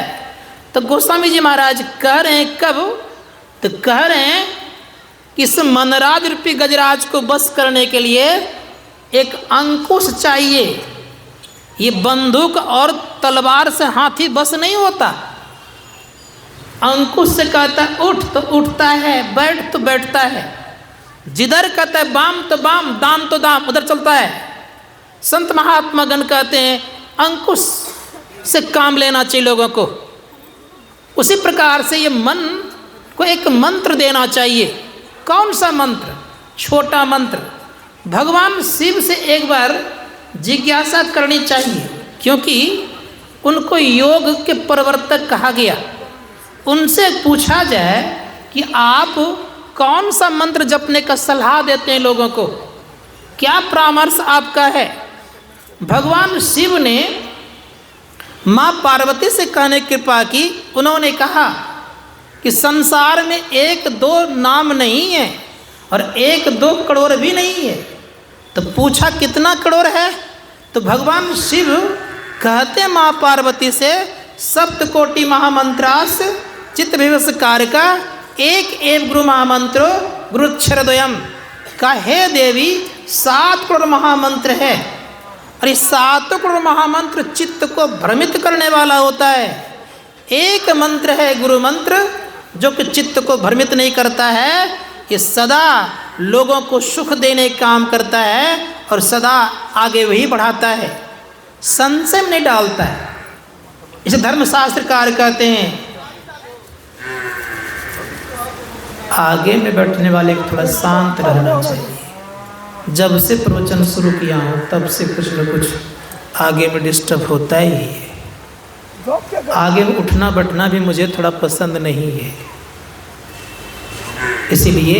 तो गोस्वामी जी महाराज कह रहे हैं कब, तो कह रहे हैं कि इस मनराज रूपी गजराज को बस करने के लिए एक अंकुश चाहिए। ये बंदूक और तलवार से हाथी बस नहीं होता। अंकुश से कहता है उठ तो उठता है, बैठ तो बैठता है, जिधर कहता है बाम तो बाम, दाम तो दाम, उधर चलता है। संत महात्मा गण कहते हैं अंकुश से काम लेना चाहिए लोगों को। उसी प्रकार से ये मन को एक मंत्र देना चाहिए। कौन सा मंत्र? छोटा मंत्र। भगवान शिव से एक बार जिज्ञासा करनी चाहिए, क्योंकि उनको योग के प्रवर्तक कहा गया। उनसे पूछा जाए कि आप कौन सा मंत्र जपने का सलाह देते हैं लोगों को, क्या परामर्श आपका है। भगवान शिव ने माँ पार्वती से कहने की कृपा की। उन्होंने कहा कि संसार में 1-2 नाम नहीं है और 1-2 करोड़ भी नहीं है। तो पूछा कितना करोड़ है, तो भगवान शिव कहते माँ पार्वती से सप्तकोटि महामंत्रास चित्त विवश कार्य का एक एव गुरु महामंत्रो गुरुक्षरद्वयम का हे देवी 7 करोड़ महामंत्र है, और इस 7 करोड़ महामंत्र चित्त को भ्रमित करने वाला होता है। एक मंत्र है गुरु मंत्र जो कि चित्त को भ्रमित नहीं करता है, ये सदा लोगों को सुख देने काम करता है और सदा आगे वही बढ़ाता है, संशय में नहीं डालता है। इसे धर्मशास्त्रकार कहते हैं आगे में बैठने वाले को थोड़ा शांत रहना चाहिए। जब से प्रवचन शुरू किया हूँ तब से कुछ न कुछ आगे में डिस्टर्ब होता ही है। आगे में उठना बैठना भी मुझे थोड़ा पसंद नहीं है। इसीलिए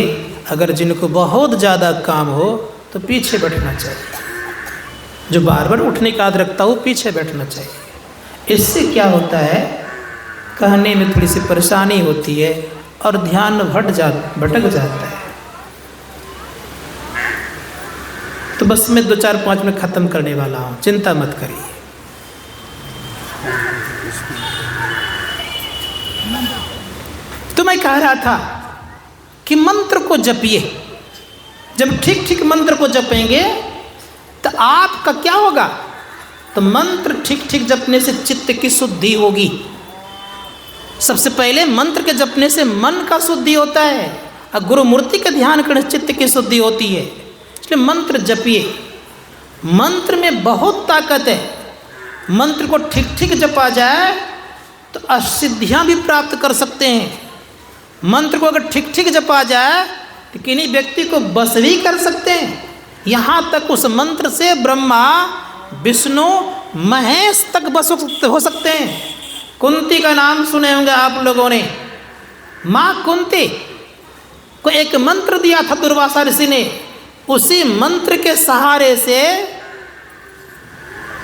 अगर जिनको बहुत ज़्यादा काम हो तो पीछे बैठना चाहिए। जो बार बार उठने का आदत रखता हो पीछे बैठना चाहिए। इससे क्या होता है, कहने में थोड़ी सी परेशानी होती है और ध्यान भटक जाता है। तो बस मैं 2-4-5 मिनट ख़त्म करने वाला हूँ, चिंता मत करिए। तो मैं कह रहा था कि मंत्र को जपिए। जब ठीक ठीक मंत्र को जपेंगे तो आपका क्या होगा? तो मंत्र ठीक ठीक जपने से चित्त की शुद्धि होगी। सबसे पहले मंत्र के जपने से मन का शुद्धि होता है और गुरु मूर्ति का ध्यान करने से चित्त की शुद्धि होती है। इसलिए मंत्र जपिए। मंत्र में बहुत ताकत है। मंत्र को ठीक ठीक जपा जाए तो असिद्धियाँ भी प्राप्त कर सकते हैं। मंत्र को अगर ठीक ठीक जपा जाए तो किन्हीं व्यक्ति को बस भी कर सकते हैं। यहाँ तक उस मंत्र से ब्रह्मा, विष्णु, महेश तक बस हो सकते हैं। कुंती का नाम सुने होंगे आप लोगों ने। माँ कुंती को एक मंत्र दिया था दुर्वासा ऋषि ने। उसी मंत्र के सहारे से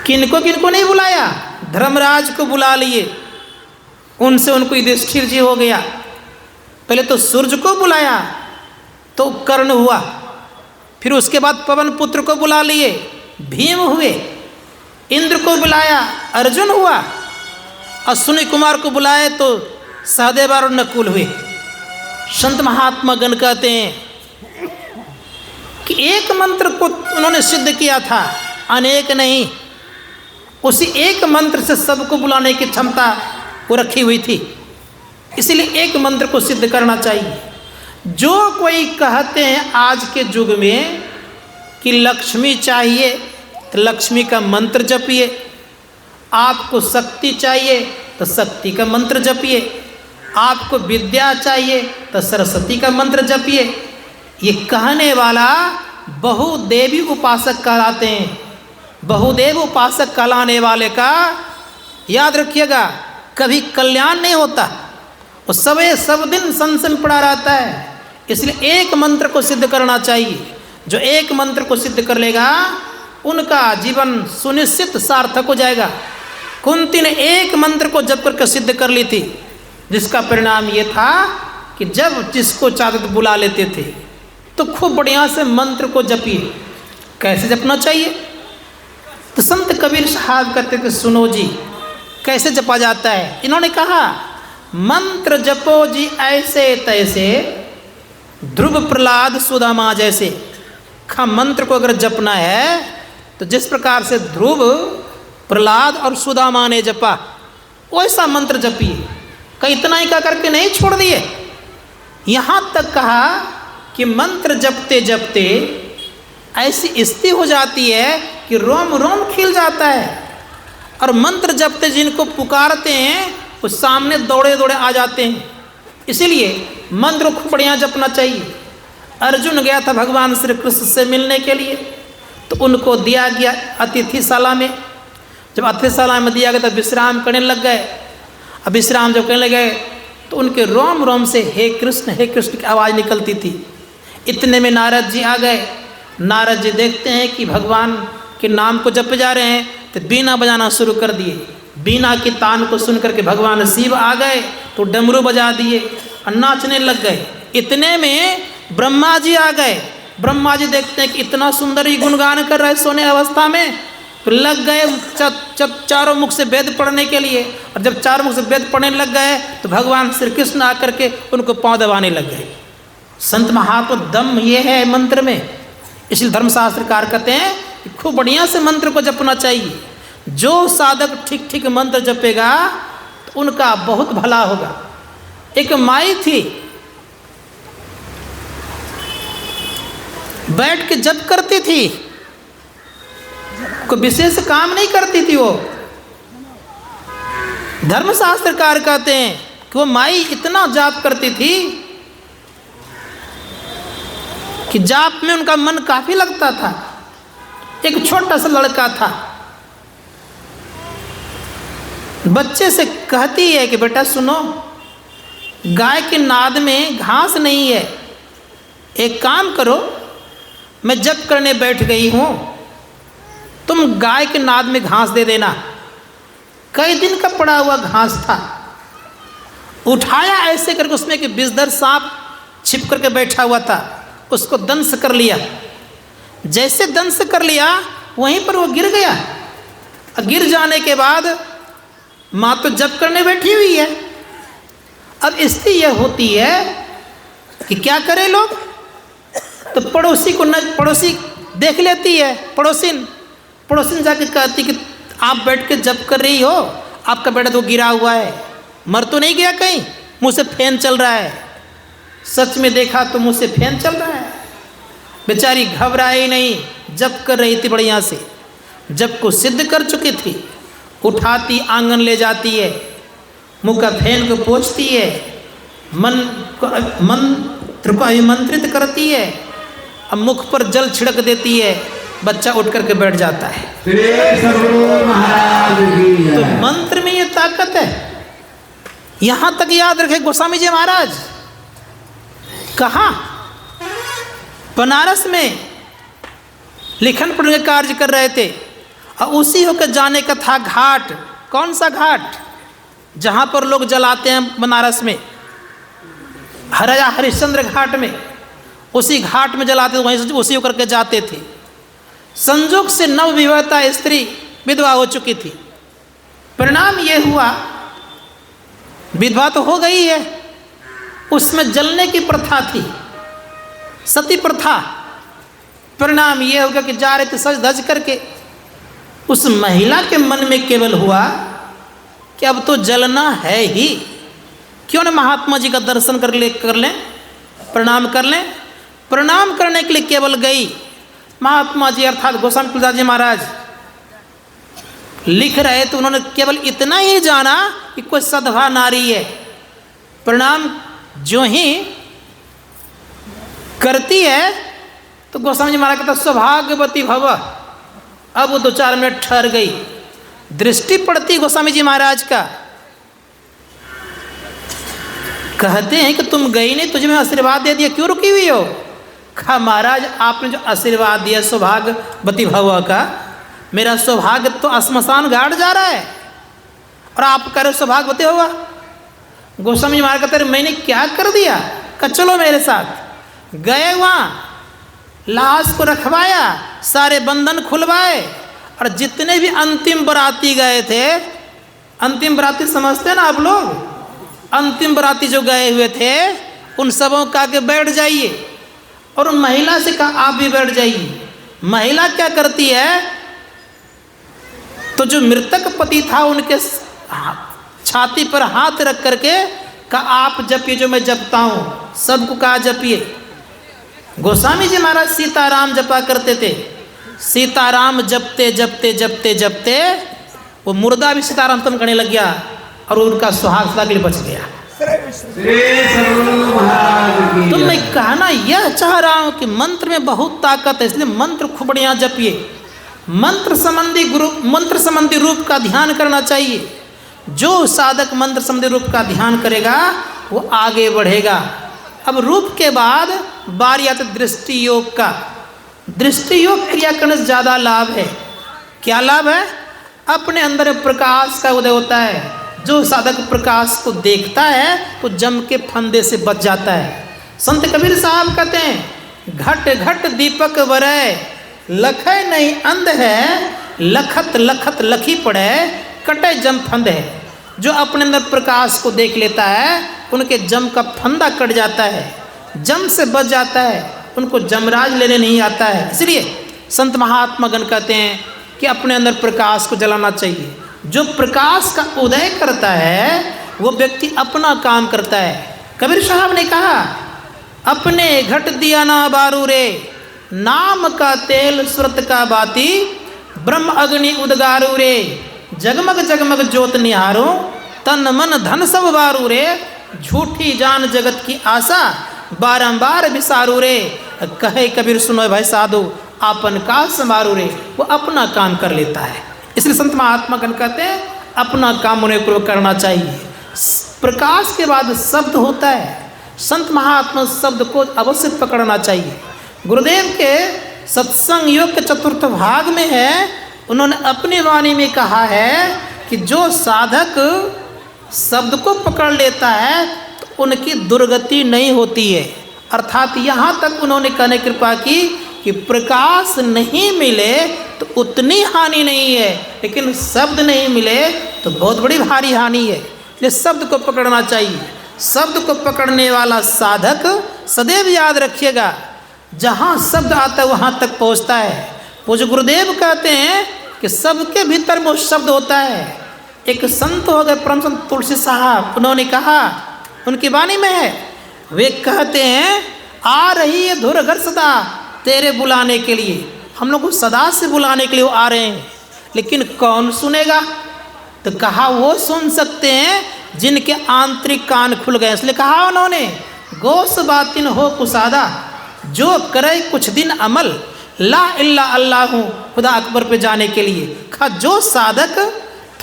किनको किनको नहीं बुलाया? धर्मराज को बुला लिए, उनसे उनको युधिष्ठिर जी हो गया। पहले तो सूर्य को बुलाया तो कर्ण हुआ, फिर उसके बाद पवन पुत्र को बुला लिए, भीम हुए। इंद्र को बुलाया, अर्जुन हुआ। अश्विनी कुमार को बुलाए तो सहदेव और नकुल हुए। संत महात्मा गण कहते हैं कि एक मंत्र को उन्होंने सिद्ध किया था, अनेक नहीं। उसी एक मंत्र से सबको बुलाने की क्षमता वो रखी हुई थी। इसीलिए एक मंत्र को सिद्ध करना चाहिए। जो कोई कहते हैं आज के युग में कि लक्ष्मी चाहिए तो लक्ष्मी का मंत्र जपिए, आपको शक्ति चाहिए तो शक्ति का मंत्र जपिए, आपको विद्या चाहिए तो सरस्वती का मंत्र जपिए। ये कहने वाला बहुदेवी उपासक कहलाते हैं। बहुदेव उपासक कहलाने वाले का याद रखिएगा कभी कल्याण नहीं होता। वो सब दिन संशय में पड़ा रहता है। इसलिए एक मंत्र को सिद्ध करना चाहिए। जो एक मंत्र को सिद्ध कर लेगा उनका जीवन सुनिश्चित सार्थक हो जाएगा। कुंती ने एक मंत्र को जप करके सिद्ध कर ली थी, जिसका परिणाम ये था कि जब जिसको चाहते तो बुला लेते थे। तो खूब बढ़िया से मंत्र को जपिए। कैसे जपना चाहिए? तो संत कबीर साहब कहते थे, सुनो जी कैसे जपा जाता है। इन्होंने कहा, मंत्र जपो जी ऐसे तैसे, ध्रुव प्रहलाद सुदामा जैसे। खा मंत्र को अगर जपना है तो जिस प्रकार से ध्रुव, प्रहलाद और सुदामा ने जपा वैसा मंत्र जपिए। कहीं इतना ही कह करके नहीं छोड़ दिए। यहाँ तक कहा कि मंत्र जपते जपते ऐसी स्थिति हो जाती है कि रोम रोम खिल जाता है। और मंत्र जपते जिनको पुकारते हैं वो सामने दौड़े दौड़े आ जाते हैं। इसीलिए मंत्र को बढ़िया जपना चाहिए। अर्जुन गया था भगवान श्री कृष्ण से मिलने के लिए, तो उनको दिया गया अतिथिशाला में। जब अतिथिशाला में दिया गया तो विश्राम करने लग गए। अब विश्राम जब करने लगे तो उनके रोम रोम से हे कृष्ण की आवाज़ निकलती थी। इतने में नारद जी आ गए। नारद जी देखते हैं कि भगवान के नाम को जपे जा रहे हैं तो बीना बजाना शुरू कर दिए। बीना की तान को सुन करके भगवान शिव आ गए तो डमरू बजा दिए और नाचने लग गए। इतने में ब्रह्मा जी आ गए। ब्रह्मा जी देखते हैं कि इतना सुंदर ही गुणगान कर रहे सोने अवस्था में, तो लग गए चारों मुख से वेद पढ़ने के लिए। और जब चारों मुख से वेद पढ़ने लग गए तो भगवान श्री कृष्ण आकर के उनको पाँव दबाने लग गए। संत महात्मा दम ये है मंत्र में। इसलिए धर्मशास्त्रकार कहते हैं कि खूब बढ़िया से मंत्र को जपना चाहिए। जो साधक ठीक ठीक मंत्र जपेगा तो उनका बहुत भला होगा। एक माई थी, बैठ के जप करती थी, कोई विशेष काम नहीं करती थी वो। धर्मशास्त्रकार कहते हैं कि वो माई इतना जाप करती थी कि जाप में उनका मन काफी लगता था। एक छोटा सा लड़का था, बच्चे से कहती है कि बेटा सुनो, गाय के नाद में घास नहीं है, एक काम करो, मैं जप करने बैठ गई हूँ, तुम गाय के नाद में घास दे देना। कई दिन का पड़ा हुआ घास था, उठाया ऐसे करके उसमें कि विषधर सांप छिप करके बैठा हुआ था, उसको दंश कर लिया। जैसे दंश कर लिया वहीं पर वो गिर गया। गिर जाने के बाद माँ तो जप करने बैठी हुई है। अब स्थिति यह होती है कि क्या करे लोग, तो पड़ोसी देख लेती है। पड़ोसिन जाके कहती कि आप बैठ के जप कर रही हो, आपका बेटा तो गिरा हुआ है, मर तो नहीं गया कहीं, मुँह से फेन चल रहा है। सच में देखा तो मुँह से फेन चल रहा है। बेचारी घबराई ही नहीं, जप कर रही थी बढ़िया से, जप को सिद्ध कर चुकी थी। उठाती आंगन ले जाती है, मुँह का फेन को पोंछती है, मंत्र को अभिमंत्रित करती है, अब मुख पर जल छिड़क देती है, बच्चा उठ करके बैठ जाता है। तो मंत्र में ये ताकत है। यहाँ तक याद रखे गोस्वामी जी महाराज कहाँ, बनारस में लिखन पढ़ने का कार्य कर रहे थे, और उसी होकर जाने का था घाट। कौन सा घाट? जहाँ पर लोग जलाते हैं बनारस में, राजा हरिश्चंद्र घाट में, उसी घाट में जलाते थे, वहीं उसी होकर के जाते थे। संजोग से नवविवाहिता स्त्री विधवा हो चुकी थी। परिणाम ये हुआ, विधवा तो हो गई है, उसमें जलने की प्रथा थी, सती प्रथा। परिणाम ये होगा कि जा रहे थे सज धज करके, उस महिला के मन में केवल हुआ कि अब तो जलना है ही, क्यों न महात्मा जी का दर्शन कर लें, प्रणाम कर लें। प्रणाम करने के लिए केवल गई। महात्मा जी अर्थात गोस्वामी तुलसीदास जी महाराज लिख रहे तो उन्होंने केवल इतना ही जाना कि कोई सधवा नारी है। प्रणाम जो ही करती है तो गोस्वामी जी महाराज कहता सौभाग्यवती भव। अब वो 2-4 मिनट ठहर गई, दृष्टि पड़ती गोस्वामी जी महाराज का। कहते हैं कि तुम गई नहीं, तुझे मैं आशीर्वाद दे दिया, क्यों रुकी हुई हो? कहा महाराज आपने जो आशीर्वाद दिया सौभाग्यवती भव का, मेरा सौभाग्य तो श्मशान घाट जा रहा है और आप कह रहे सौभाग्यवती होगा। गोस्वामी जी महाराज कहते हैं मैंने क्या कर दिया? कहा चलो मेरे साथ। गए वहाँ, लाश को रखवाया, सारे बंधन खुलवाए, और जितने भी अंतिम बराती गए थे, अंतिम बराती समझते हैं ना आप लोग, अंतिम बराती जो गए हुए थे उन सबों का आगे बैठ जाइए, और उन महिला से कहा आप भी बैठ जाइए। महिला क्या करती है, तो जो मृतक पति था उनके छाती पर हाथ रख करके कहा आप जपिए जो मैं जपता हूँ। सबको कहा जपिए। गोस्वामी जी महाराज सीताराम जपा करते थे। सीताराम जपते जपते जपते जपते वो मुर्दा भी सीताराम तम करने लग गया, और उनका सुहाग सदा के लिए बच गया। तो मैं कहना यह चाह रहा हूँ कि मंत्र में बहुत ताकत है, इसलिए मंत्र खूब बढ़िया जपिए। मंत्र संबंधी रूप का ध्यान करना चाहिए। जो साधक मंत्र संबंधी रूप का ध्यान करेगा वो आगे बढ़ेगा। अब रूप के बाद बारी आती दृष्टि योग का। दृष्टि योग क्रिया करने से ज़्यादा लाभ है। क्या लाभ है? अपने अंदर प्रकाश का उदय होता है। जो साधक प्रकाश को देखता है तो जम के फंदे से बच जाता है। संत कबीर साहब कहते हैं घट घट दीपक वरय, लखै नहीं अंध है, लखत लखत लखी पड़े, कटे जम फंद है। जो अपने अंदर प्रकाश को देख लेता है उनके जम का फंदा कट जाता है, जम से बच जाता है, उनको जमराज लेने नहीं आता है। इसलिए संत महात्मा गण कहते हैं कि अपने अंदर प्रकाश को जलाना चाहिए। जो प्रकाश का उदय करता है वो व्यक्ति अपना काम करता है। कबीर साहब ने कहा अपने घट दिया ना बारू रे, नाम का तेल सुरत का बाती, ब्रह्म अग्नि उदगारू रे, जगमग जगमग ज्योत निहारो, तन मन धन सब बारू रे, झूठी जान जगत की आशा, बारंबार विसारू रे। कहे कबीर सुनो भाई साधु, आपन का समारू रे। वो अपना काम कर लेता है। इसलिए संत महात्मा गण कहते हैं अपना काम उन्हें पूर्वक करना चाहिए। प्रकाश के बाद शब्द होता है, संत महात्मा शब्द को अवश्य पकड़ना चाहिए। गुरुदेव के सत्संग योग के 4th भाग में है, उन्होंने अपनी वाणी में कहा है कि जो साधक शब्द को पकड़ लेता है तो उनकी दुर्गति नहीं होती है। अर्थात यहाँ तक उन्होंने कहने कृपा की कि प्रकाश नहीं मिले तो उतनी हानि नहीं है, लेकिन शब्द नहीं मिले तो बहुत बड़ी भारी हानि है। इसलिए शब्द को पकड़ना चाहिए। शब्द को पकड़ने वाला साधक सदैव याद रखिएगा, जहाँ शब्द आता है वहाँ तक पहुँचता है। पूज्य गुरुदेव कहते हैं कि सबके भीतर वो शब्द होता है। एक संत हो गए परम संत तुलसी साहब, उन्होंने कहा, उनकी वाणी में है, वे कहते हैं आ रही है धुर घर सदा तेरे बुलाने के लिए। हम लोग को सदा से बुलाने के लिए वो आ रहे हैं, लेकिन कौन सुनेगा? तो कहा वो सुन सकते हैं जिनके आंतरिक कान खुल गए। इसलिए कहा उन्होंने, गोस बातिन हो कुसादा जो करे कुछ दिन अमल ला इल्ला अल्लाह खुदा अकबर पे जाने के लिए। कहा जो साधक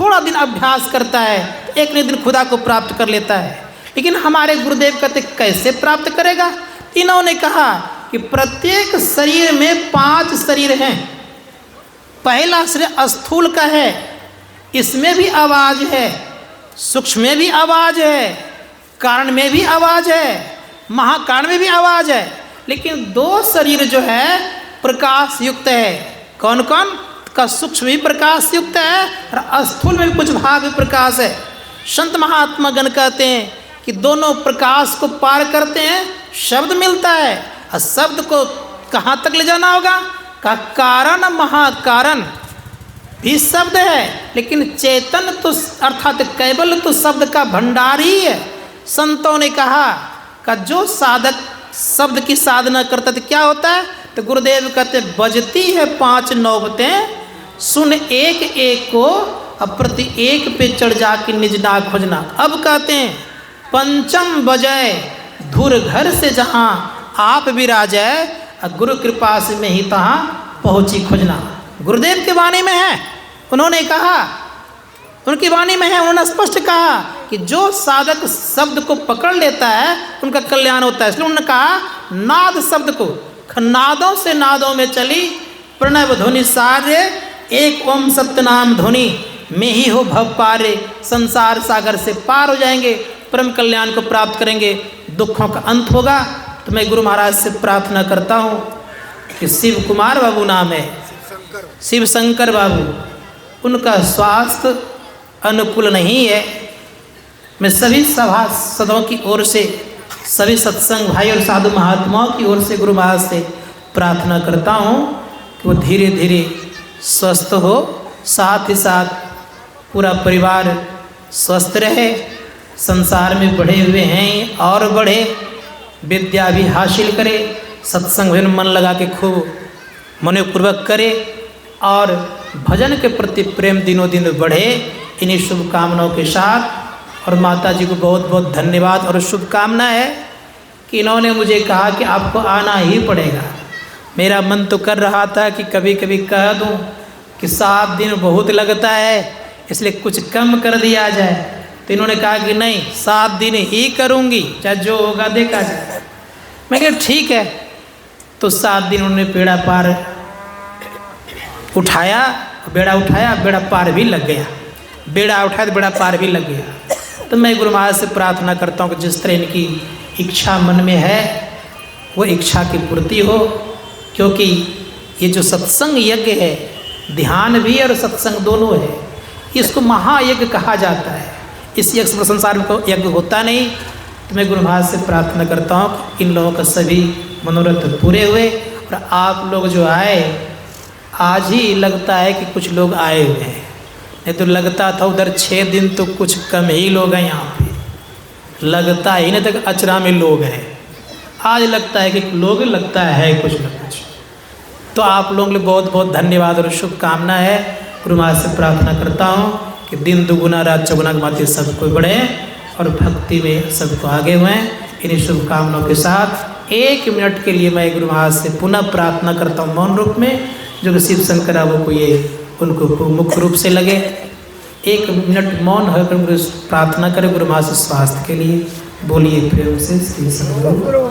थोड़ा दिन अभ्यास करता है तो एक न दिन खुदा को प्राप्त कर लेता है। लेकिन हमारे गुरुदेव कहते कैसे प्राप्त करेगा? इन्होंने कहा कि प्रत्येक शरीर में 5 शरीर हैं। पहला शरीर स्थूल का है, इसमें भी आवाज़ है, सूक्ष्म में भी आवाज़ है, कारण में भी आवाज़ है, महाकारण में भी आवाज़ है। लेकिन 2 शरीर जो है प्रकाश युक्त है। कौन कौन? का सूक्ष्म भी प्रकाश युक्त है और स्थूल में भी कुछ भाग भी प्रकाश है। संत महात्मा गण कहते हैं कि दोनों प्रकाश को पार करते हैं, शब्द मिलता है। और शब्द को कहाँ तक ले जाना होगा? का कारण महाकारण भी शब्द है, लेकिन चेतन तो अर्थात केवल तो शब्द का भंडार ही है। संतों ने कहा कि जो साधक शब्द की साधना करता तो क्या होता है? तो गुरुदेव कहते बजती है 5 नौबतें, सुन एक एक को अब प्रति एक पे चढ़ जाके निज नाग खोजना। अब कहते हैं पंचम बजाय धुर घर से जहाँ आप विराजै गुरु कृपा से में ही तहाँ पहुँची खोजना। गुरुदेव की वाणी में है, उन्होंने कहा, उनकी वाणी में है, उन्होंने स्पष्ट कहा कि जो साधक शब्द को पकड़ लेता है उनका कल्याण होता है। इसलिए उन्होंने कहा नाद शब्द को, नादों से नादों में चली प्रणव ध्वनि सारे एक ओम सत्यनाम ध्वनि में ही हो भव पारे। संसार सागर से पार हो जाएंगे, परम कल्याण को प्राप्त करेंगे, दुखों का अंत होगा। तो मैं गुरु महाराज से प्रार्थना करता हूँ कि शिव कुमार बाबू नाम है, शिव शंकर बाबू, उनका स्वास्थ्य अनुकूल नहीं है। मैं सभी सभासदों की ओर से, सभी सत्संग भाई और साधु महात्माओं की ओर से गुरु महाराज से प्रार्थना करता हूँ कि वो धीरे धीरे स्वस्थ हो, साथ ही साथ पूरा परिवार स्वस्थ रहे, संसार में बढ़े हुए हैं और बढ़े, विद्या भी हासिल करे, सत्संग में मन लगा के खूब मनोपूर्वक करे और भजन के प्रति प्रेम दिनों दिन बढ़े। इन्हीं शुभकामनाओं के साथ, और माता जी को बहुत बहुत धन्यवाद और शुभकामना है कि इन्होंने मुझे कहा कि आपको आना ही पड़ेगा। मेरा मन तो कर रहा था कि कभी कभी कह दूं कि 7 दिन बहुत लगता है, इसलिए कुछ कम कर दिया जाए। तो इन्होंने कहा कि नहीं, 7 दिन ही करूंगी, चाहे जो होगा देखा जाए। मैं कहा ठीक है। तो 7 दिन उन्होंने बेड़ा पार उठाया, बेड़ा उठाया, बेड़ा पार भी लग गया, बेड़ा उठाया तो बेड़ा पार भी लग गया। तो मैं गुरु महाराज से प्रार्थना करता हूँ कि जिस तरह इनकी इच्छा मन में है वो इच्छा की पूर्ति हो, क्योंकि ये जो सत्संग यज्ञ है, ध्यान भी और सत्संग दोनों है, इसको महायज्ञ कहा जाता है। इस यज्ञ से संसार में कोई यज्ञ होता नहीं। तो मैं गुरु महाराज से प्रार्थना करता हूँ कि इन लोगों का सभी मनोरथ पूरे हुए। और आप लोग जो आए, आज ही लगता है कि कुछ लोग आए हुए हैं, नहीं तो लगता था उधर 6 दिन तो कुछ कम ही लोग हैं, यहाँ पे लगता ही नहीं तक अचरा में लोग हैं। आज लगता है कि लोग लगता है कुछ न कुछ। तो आप लोगों के लिए बहुत बहुत धन्यवाद और शुभकामना है। गुरु महाराज से प्रार्थना करता हूँ कि दिन दुगुना रात चौगुना के माते सबको बढ़े और भक्ति में सबको आगे हुए। इन्हीं शुभकामनाओं के साथ 1 मिनट के लिए मैं गुरु महाराज से पुनः प्रार्थना करता हूँ मौन रूप में, जो कि शिव शंकर बाबू को ये उनको मुख्य रूप से लगे। 1 मिनट मौन होकर प्रार्थना करें गुरु महाराज से स्वास्थ्य के लिए। बोलिए प्रेम से श्री सद्गुरु।